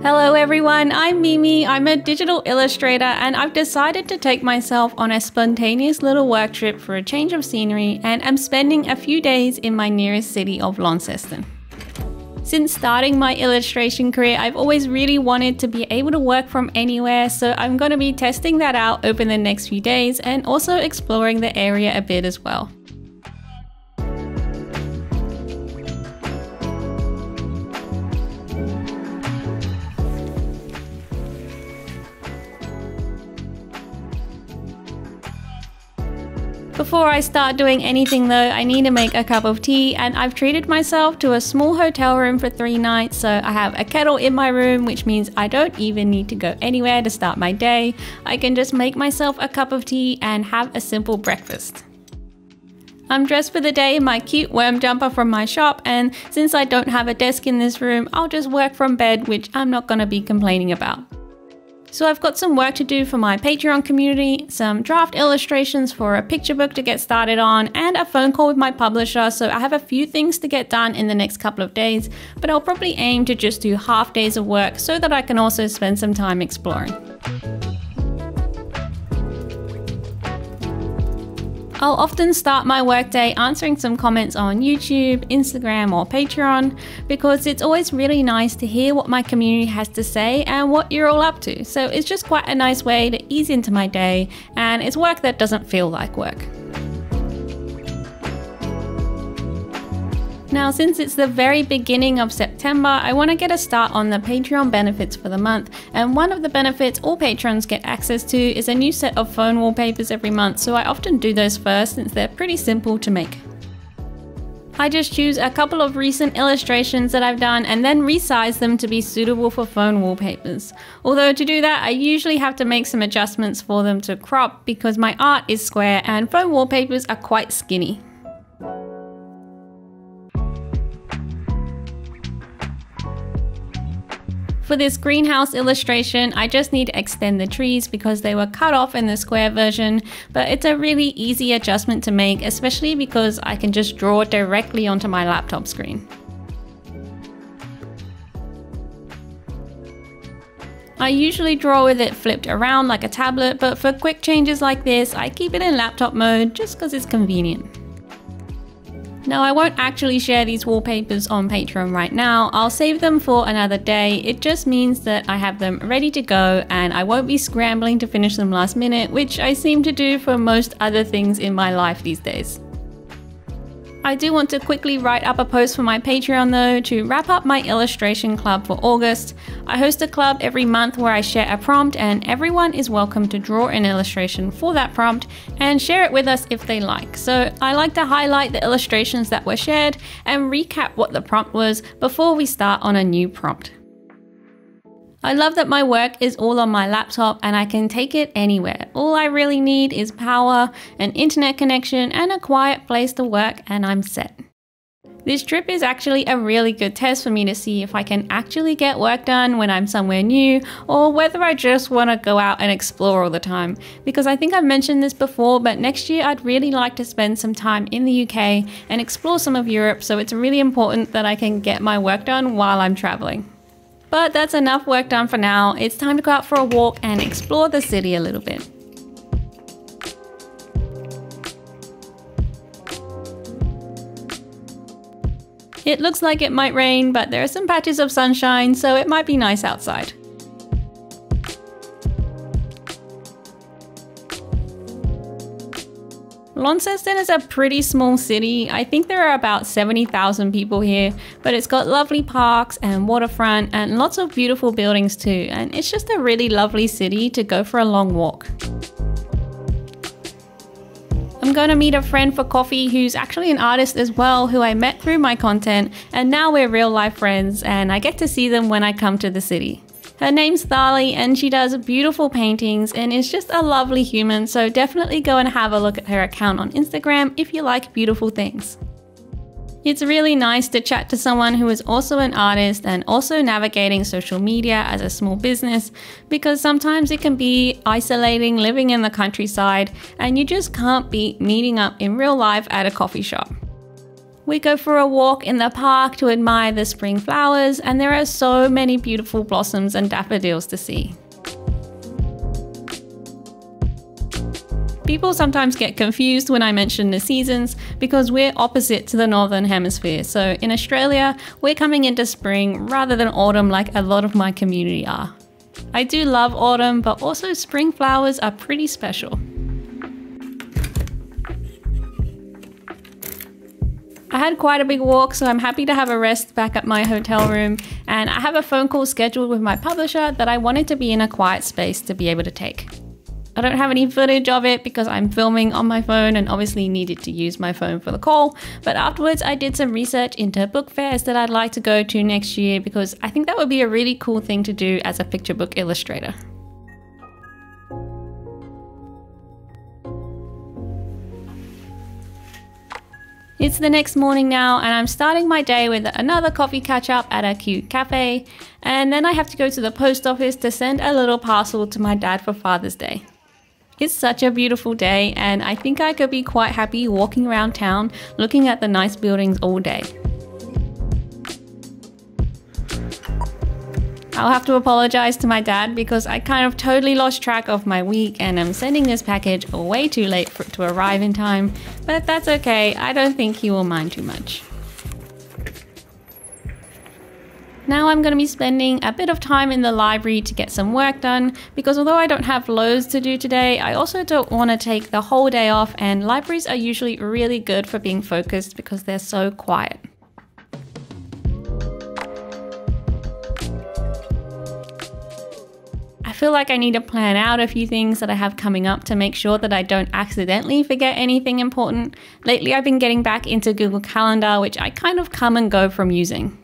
Hello everyone, I'm Mimi. I'm a digital illustrator and I've decided to take myself on a spontaneous little work trip for a change of scenery, and I'm spending a few days in my nearest city of Launceston. Since starting my illustration career, I've always really wanted to be able to work from anywhere, so I'm going to be testing that out over the next few days and also exploring the area a bit as well. Before I start doing anything though, I need to make a cup of tea, and I've treated myself to a small hotel room for 3 nights, so I have a kettle in my room, which means I don't even need to go anywhere to start my day. I can just make myself a cup of tea and have a simple breakfast. I'm dressed for the day in my cute worm jumper from my shop, and since I don't have a desk in this room, I'll just work from bed, which I'm not going to be complaining about. So I've got some work to do for my Patreon community, some draft illustrations for a picture book to get started on, and a phone call with my publisher, so I have a few things to get done in the next couple of days, but I'll probably aim to just do half days of work so that I can also spend some time exploring. I'll often start my workday answering some comments on YouTube, Instagram, or Patreon, because it's always really nice to hear what my community has to say and what you're all up to. So it's just quite a nice way to ease into my day, and it's work that doesn't feel like work. Now, since it's the very beginning of September, I want to get a start on the Patreon benefits for the month, and one of the benefits all patrons get access to is a new set of phone wallpapers every month, so I often do those first since they're pretty simple to make. I just choose a couple of recent illustrations that I've done and then resize them to be suitable for phone wallpapers. Although to do that, I usually have to make some adjustments for them to crop because my art is square and phone wallpapers are quite skinny. For this greenhouse illustration, I just need to extend the trees because they were cut off in the square version, but it's a really easy adjustment to make, especially because I can just draw it directly onto my laptop screen. I usually draw with it flipped around like a tablet, but for quick changes like this, I keep it in laptop mode just because it's convenient. Now, I won't actually share these wallpapers on Patreon right now. I'll save them for another day. It just means that I have them ready to go and I won't be scrambling to finish them last minute, which I seem to do for most other things in my life these days. I do want to quickly write up a post for my Patreon though to wrap up my illustration club for August. I host a club every month where I share a prompt, and everyone is welcome to draw an illustration for that prompt and share it with us if they like. So I like to highlight the illustrations that were shared and recap what the prompt was before we start on a new prompt. I love that my work is all on my laptop and I can take it anywhere. All I really need is power, an internet connection, and a quiet place to work, and I'm set. This trip is actually a really good test for me to see if I can actually get work done when I'm somewhere new, or whether I just want to go out and explore all the time. Because I think I've mentioned this before, but next year I'd really like to spend some time in the UK and explore some of Europe, so it's really important that I can get my work done while I'm traveling. But that's enough work done for now. It's time to go out for a walk and explore the city a little bit. It looks like it might rain, but there are some patches of sunshine, so it might be nice outside. Launceston is a pretty small city. I think there are about 70,000 people here, but it's got lovely parks and waterfront and lots of beautiful buildings too, and it's just a really lovely city to go for a long walk. I'm going to meet a friend for coffee who's actually an artist as well, who I met through my content, and now we're real life friends and I get to see them when I come to the city. Her name's Thali and she does beautiful paintings and is just a lovely human, so definitely go and have a look at her account on Instagram if you like beautiful things. It's really nice to chat to someone who is also an artist and also navigating social media as a small business, because sometimes it can be isolating living in the countryside and you just can't beat meeting up in real life at a coffee shop. We go for a walk in the park to admire the spring flowers, and there are so many beautiful blossoms and daffodils to see. People sometimes get confused when I mention the seasons because we're opposite to the Northern Hemisphere. So in Australia, we're coming into spring rather than autumn like a lot of my community are. I do love autumn, but also spring flowers are pretty special. I had quite a big walk, so I'm happy to have a rest back at my hotel room, and I have a phone call scheduled with my publisher that I wanted to be in a quiet space to be able to take. I don't have any footage of it because I'm filming on my phone and obviously needed to use my phone for the call, but afterwards I did some research into book fairs that I'd like to go to next year because I think that would be a really cool thing to do as a picture book illustrator. It's the next morning now, and I'm starting my day with another coffee catch up at a cute cafe, and then I have to go to the post office to send a little parcel to my dad for Father's Day. It's such a beautiful day, and I think I could be quite happy walking around town looking at the nice buildings all day. I'll have to apologize to my dad because I kind of totally lost track of my week and I'm sending this package way too late for it to arrive in time, but that's okay, I don't think he will mind too much. Now I'm going to be spending a bit of time in the library to get some work done because although I don't have loads to do today, I also don't want to take the whole day off, and libraries are usually really good for being focused because they're so quiet. I feel like I need to plan out a few things that I have coming up to make sure that I don't accidentally forget anything important. Lately I've been getting back into Google Calendar, which I kind of come and go from using.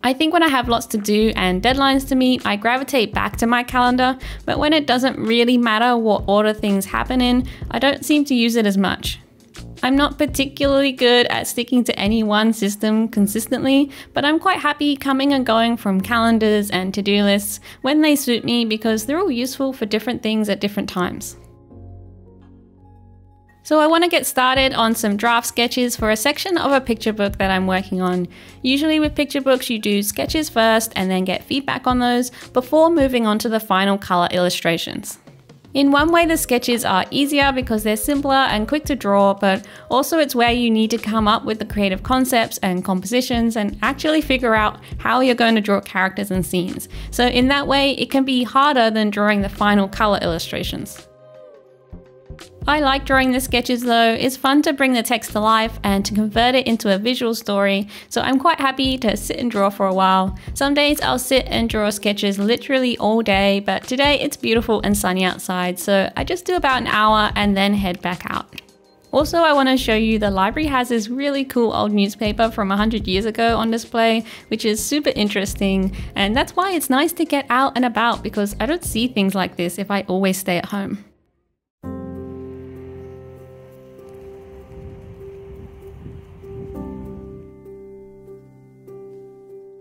I think when I have lots to do and deadlines to meet, I gravitate back to my calendar, but when it doesn't really matter what order things happen in, I don't seem to use it as much. I'm not particularly good at sticking to any one system consistently, but I'm quite happy coming and going from calendars and to-do lists when they suit me because they're all useful for different things at different times. So I want to get started on some draft sketches for a section of a picture book that I'm working on. Usually with picture books you do sketches first and then get feedback on those before moving on to the final color illustrations. In one way the sketches are easier because they're simpler and quick to draw, but also it's where you need to come up with the creative concepts and compositions and actually figure out how you're going to draw characters and scenes. So in that way it can be harder than drawing the final color illustrations. I like drawing the sketches though. It's fun to bring the text to life and to convert it into a visual story, so I'm quite happy to sit and draw for a while. Some days I'll sit and draw sketches literally all day, but today it's beautiful and sunny outside, so I just do about an hour and then head back out. Also, I want to show you the library has this really cool old newspaper from 100 years ago on display, which is super interesting, and that's why it's nice to get out and about because I don't see things like this if I always stay at home.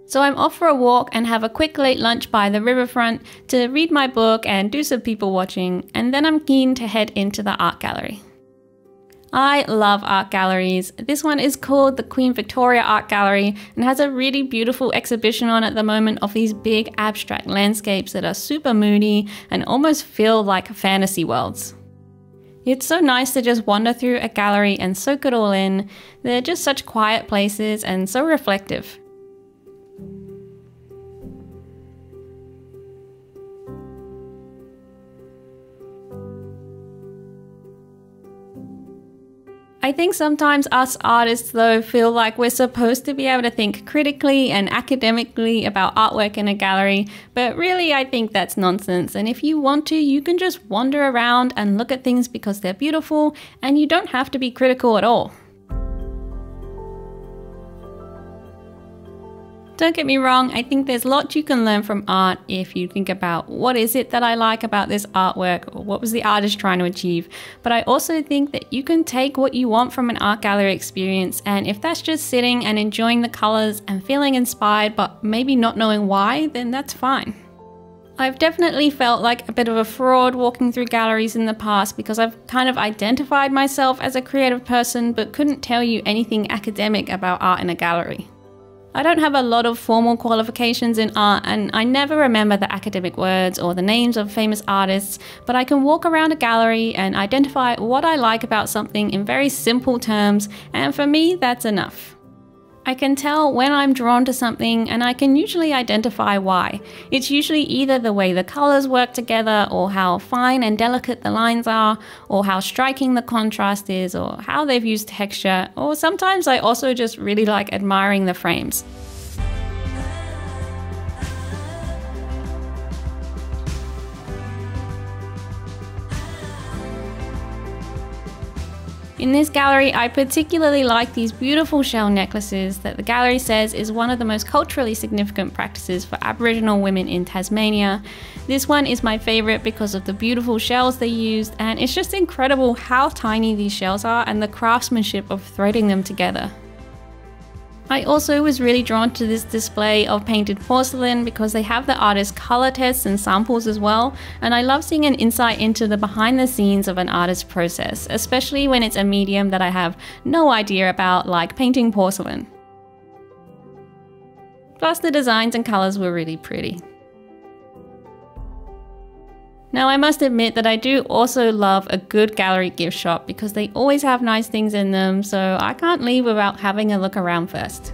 So I'm off for a walk and have a quick late lunch by the riverfront to read my book and do some people watching, and then I'm keen to head into the art gallery. I love art galleries. This one is called the Queen Victoria Art Gallery and has a really beautiful exhibition on at the moment of these big abstract landscapes that are super moody and almost feel like fantasy worlds. It's so nice to just wander through a gallery and soak it all in. They're just such quiet places and so reflective. I think sometimes us artists though feel like we're supposed to be able to think critically and academically about artwork in a gallery, but really I think that's nonsense, and if you want to, you can just wander around and look at things because they're beautiful and you don't have to be critical at all. Don't get me wrong, I think there's lots you can learn from art if you think about what is it that I like about this artwork or what was the artist trying to achieve. But I also think that you can take what you want from an art gallery experience, and if that's just sitting and enjoying the colors and feeling inspired but maybe not knowing why, then that's fine. I've definitely felt like a bit of a fraud walking through galleries in the past because I've kind of identified myself as a creative person but couldn't tell you anything academic about art in a gallery. I don't have a lot of formal qualifications in art and I never remember the academic words or the names of famous artists, but I can walk around a gallery and identify what I like about something in very simple terms, and for me that's enough. I can tell when I'm drawn to something and I can usually identify why. It's usually either the way the colors work together, or how fine and delicate the lines are, or how striking the contrast is, or how they've used texture, or sometimes I also just really like admiring the frames. In this gallery, I particularly like these beautiful shell necklaces that the gallery says is one of the most culturally significant practices for Aboriginal women in Tasmania. This one is my favourite because of the beautiful shells they used, and it's just incredible how tiny these shells are and the craftsmanship of threading them together. I also was really drawn to this display of painted porcelain because they have the artist's colour tests and samples as well, and I love seeing an insight into the behind the scenes of an artist's process, especially when it's a medium that I have no idea about, like painting porcelain. Plus the designs and colours were really pretty. Now I must admit that I do also love a good gallery gift shop because they always have nice things in them, so I can't leave without having a look around first.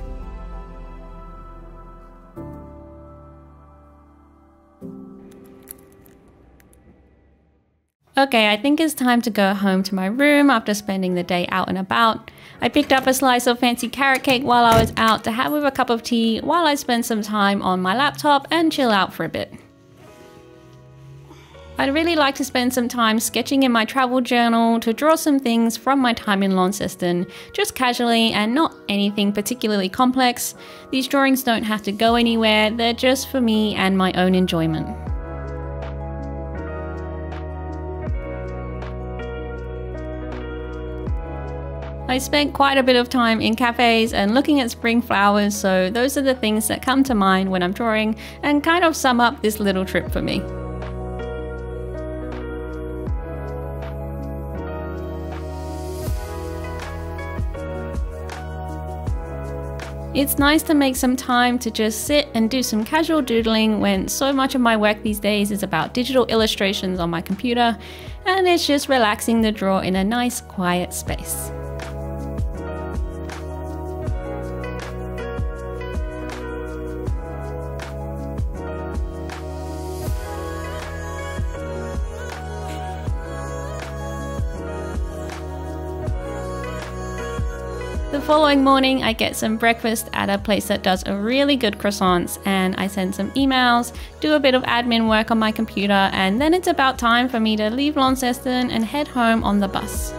Okay, I think it's time to go home to my room after spending the day out and about. I picked up a slice of fancy carrot cake while I was out to have with a cup of tea while I spent some time on my laptop and chill out for a bit. I'd really like to spend some time sketching in my travel journal to draw some things from my time in Launceston, just casually and not anything particularly complex. These drawings don't have to go anywhere, they're just for me and my own enjoyment. I spent quite a bit of time in cafes and looking at spring flowers, so those are the things that come to mind when I'm drawing and kind of sum up this little trip for me. It's nice to make some time to just sit and do some casual doodling when so much of my work these days is about digital illustrations on my computer, and it's just relaxing to draw in a nice quiet space. The following morning, I get some breakfast at a place that does a really good croissants, and I send some emails, do a bit of admin work on my computer, and then it's about time for me to leave Launceston and head home on the bus.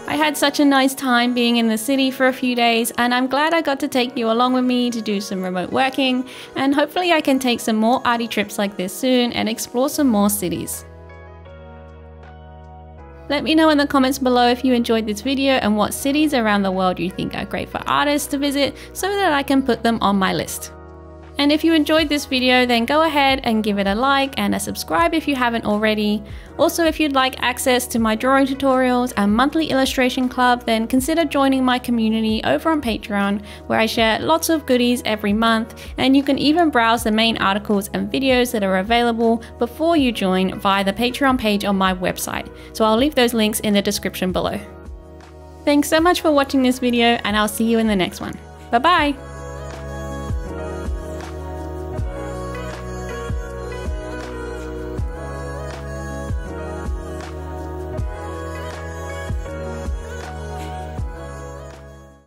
I had such a nice time being in the city for a few days, and I'm glad I got to take you along with me to do some remote working, and hopefully I can take some more arty trips like this soon and explore some more cities. Let me know in the comments below if you enjoyed this video and what cities around the world you think are great for artists to visit so that I can put them on my list. And if you enjoyed this video, then go ahead and give it a like and a subscribe if you haven't already. Also, if you'd like access to my drawing tutorials and monthly illustration club, then consider joining my community over on Patreon, where I share lots of goodies every month, and you can even browse the main articles and videos that are available before you join via the Patreon page on my website. So I'll leave those links in the description below. Thanks so much for watching this video, and I'll see you in the next one. Bye bye!